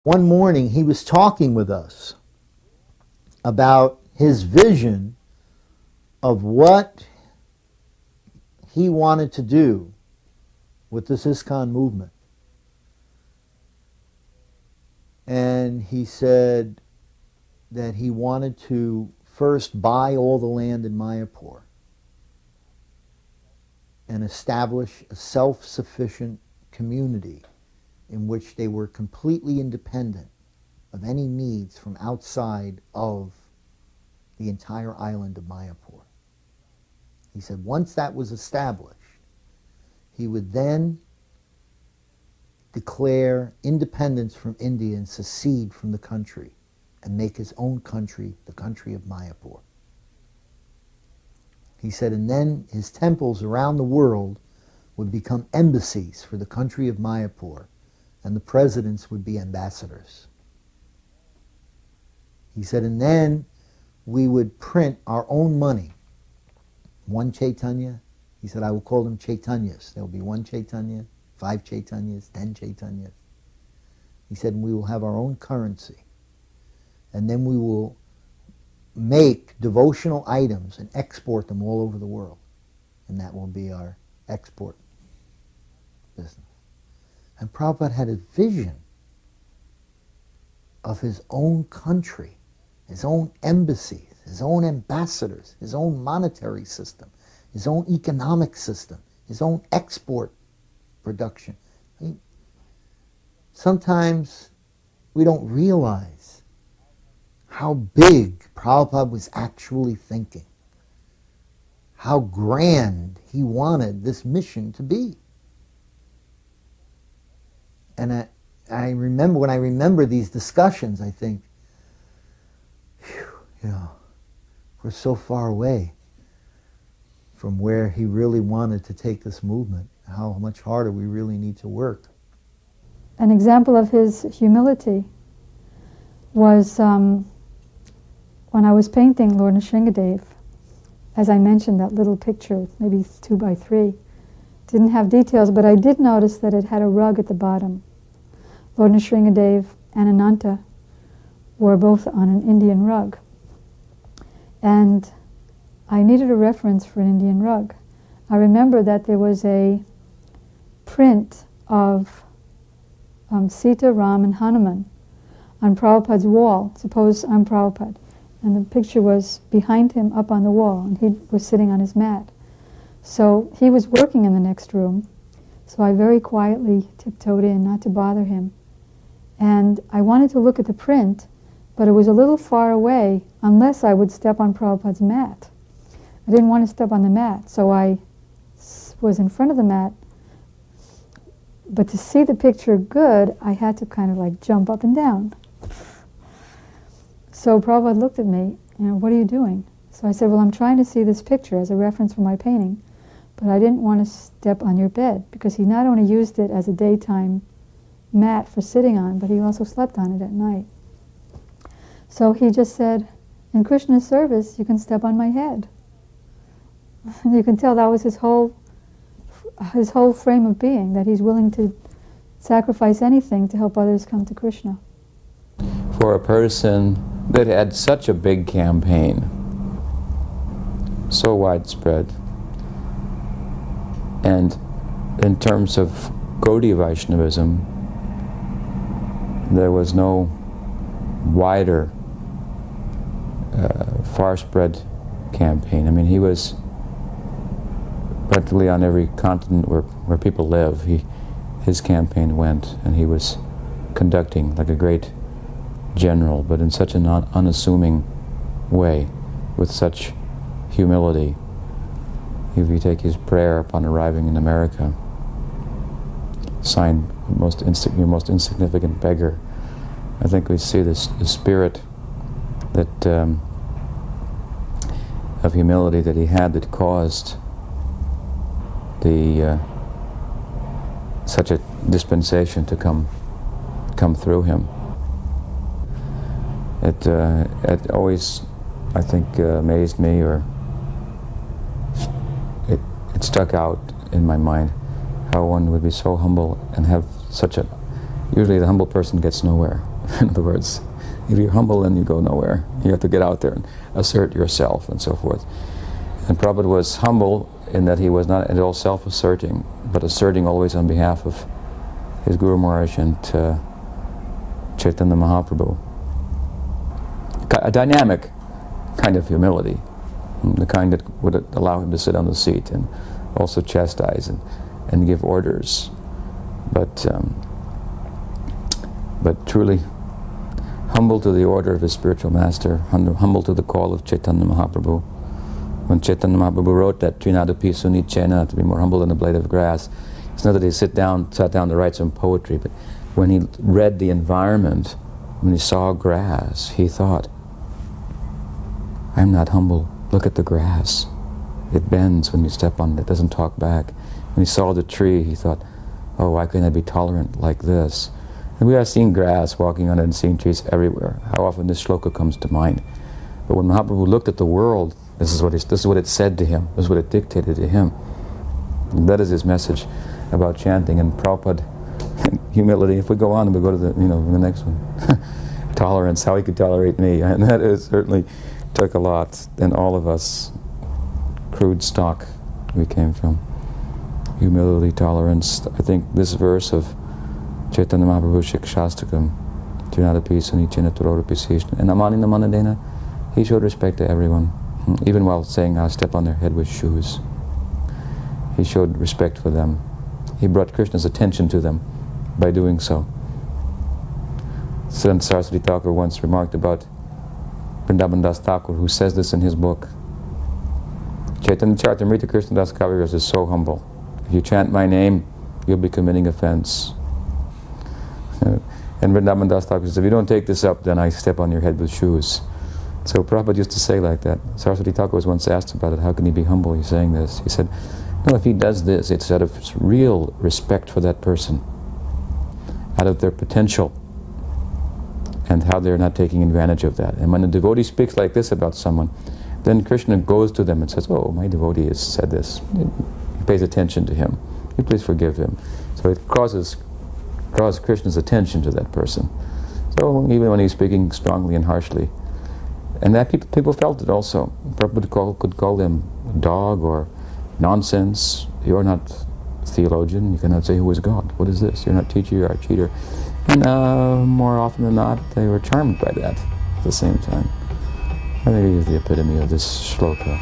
One morning he was talking with us about his vision of what he wanted to do with this ISKCON movement. And he said that he wanted to first buy all the land in Mayapur and establish a self-sufficient community in which they were completely independent of any needs from outside of the entire island of Mayapur. He said once that was established, he would then declare independence from India and secede from the country and make his own country the country of Mayapur. He said, and then his temples around the world would become embassies for the country of Mayapur, and the presidents would be ambassadors. He said, and then we would print our own money. One Chaitanya, he said, I will call them Chaitanyas. There will be one Chaitanya, 5 Chaitanyas, 10 Chaitanyas. He said, and we will have our own currency. And then we will make devotional items and export them all over the world. And that will be our export business. And Prabhupada had a vision of his own country, his own embassies, his own ambassadors, his own monetary system, his own economic system, his own export production. I mean, sometimes we don't realize how big Prabhupada was actually thinking, how grand he wanted this mission to be. And I remember, when I remember these discussions, I think, we're so far away from where he really wanted to take this movement, how much harder we really need to work. An example of his humility was when I was painting Lord Nrsingadev. As I mentioned, that little picture, maybe 2 by 3, didn't have details, but I did notice that it had a rug at the bottom. Lord Nrsingadev and Ananta were both on an Indian rug. And I needed a reference for an Indian rug. I remember that there was a print of Sita, Ram, and Hanuman on Prabhupada's wall. Suppose I'm Prabhupada. And the picture was behind him up on the wall, and he was sitting on his mat. So he was working in the next room, so I very quietly tiptoed in, not to bother him. And I wanted to look at the print, but it was a little far away unless I would step on Prabhupada's mat. I didn't want to step on the mat, so I was in front of the mat. But to see the picture good, I had to kind of like jump up and down. So Prabhupada looked at me, what are you doing? So I said, well, I'm trying to see this picture as a reference for my painting, but I didn't want to step on your bed, because he not only used it as a daytime mat for sitting on, but he also slept on it at night. So he just said, in Krishna's service, you can step on my head. And you can tell that was his whole frame of being, that he's willing to sacrifice anything to help others come to Krishna. For a person that had such a big campaign, so widespread, and in terms of Gaudiya Vaishnavism, there was no wider, far-spread campaign. I mean, he was practically on every continent where people live. His campaign went, and he was conducting like a great general, but in such an unassuming way, with such humility. If you take his prayer upon arriving in America, signed your most insignificant beggar, I think we see the spirit that of humility that he had, that caused such a dispensation to come through him. It always, I think, amazed me, or it stuck out in my mind, how one would be so humble and have such a... Usually the humble person gets nowhere. In other words, if you're humble, then you go nowhere. You have to get out there and assert yourself and so forth. And Prabhupada was humble in that he was not at all self-asserting, but asserting always on behalf of his Guru Maharaj and Chaitanya Mahaprabhu. A dynamic kind of humility, the kind that would allow him to sit on the seat and also chastise and give orders. But truly humble to the order of his spiritual master, humble to the call of Chaitanya Mahaprabhu. When Chaitanya Mahaprabhu wrote that Trinadapi Sunichena, to be more humble than a blade of grass, it's not that he sat down to write some poetry, but when he read the environment, when he saw grass, he thought, I'm not humble. Look at the grass. It bends when you step on it. It doesn't talk back. When he saw the tree, he thought, oh, why couldn't I be tolerant like this? And we are seeing grass, walking on it, and seeing trees everywhere. How often this shloka comes to mind. But when Mahaprabhu looked at the world, this is what it said to him. This is what it dictated to him. And that is his message about chanting. And Prabhupada, humility. If we go on, we go to the next one. Tolerance, how he could tolerate me. And that is certainly took a lot. And all of us, crude stock we came from. Humility, tolerance. I think this verse of Chaitanya Mahaprabhu Shikshastakam, Trinadapi Sunichena Turodapi Sishna, and Amanina Manadena, he showed respect to everyone, even while saying, I'll step on their head with shoes. He showed respect for them. He brought Krishna's attention to them by doing so. Sant Saraswati Thakur once remarked about Vrindavan Das Thakur, who says this in his book. Chaitanya Charitamrita Krishna Das Kaviraj is so humble. If you chant my name, you'll be committing offense. And Vrindavan Das Thakur says, if you don't take this up, then I step on your head with shoes. So Prabhupada used to say like that. Saraswati Thakur was once asked about it, how can he be humble? He's saying this. He said, no, if he does this, it's out of real respect for that person, out of their potential, and how they're not taking advantage of that. And when a devotee speaks like this about someone, then Krishna goes to them and says, oh, my devotee has said this. He pays attention to him. You please forgive him. So it draws Krishna's attention to that person. So even when he's speaking strongly and harshly, and that people felt it also. Prabhupada could call them dog or nonsense. You're not a theologian. You cannot say who is God. What is this? You're not a teacher. You're a cheater. And more often than not, they were charmed by that at the same time. I think it is the epitome of this shloka.